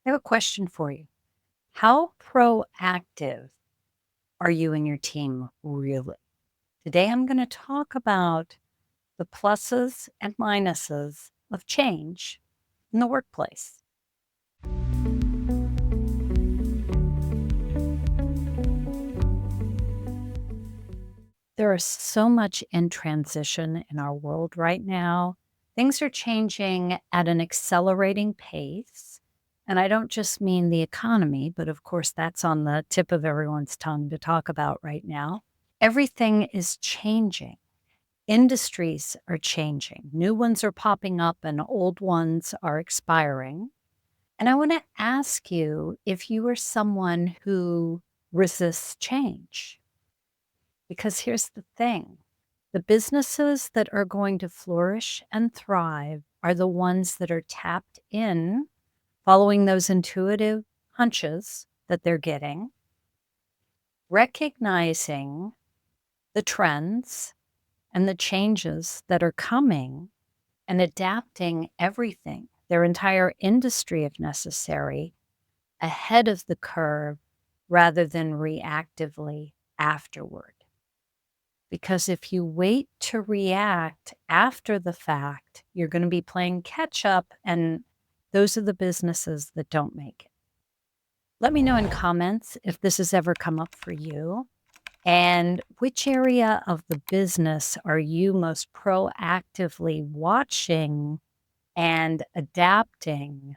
I have a question for you. How proactive are you and your team really? Today, I'm going to talk about the pluses and minuses of change in the workplace. There is so much in transition in our world right now. Things are changing at an accelerating pace. And I don't just mean the economy, but of course, that's on the tip of everyone's tongue to talk about right now. Everything is changing. Industries are changing. New ones are popping up and old ones are expiring. And I want to ask you if you are someone who resists change. Because here's the thing, the businesses that are going to flourish and thrive are the ones that are tapped in, following those intuitive hunches that they're getting, recognizing the trends and the changes that are coming and adapting everything, their entire industry if necessary, ahead of the curve rather than reactively afterward. Because if you wait to react after the fact, you're going to be playing catch up, and those are the businesses that don't make it. Let me know in comments if this has ever come up for you. And which area of the business are you most proactively watching and adapting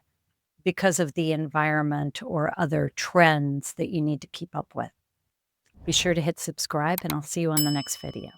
because of the environment or other trends that you need to keep up with? Be sure to hit subscribe, and I'll see you on the next video.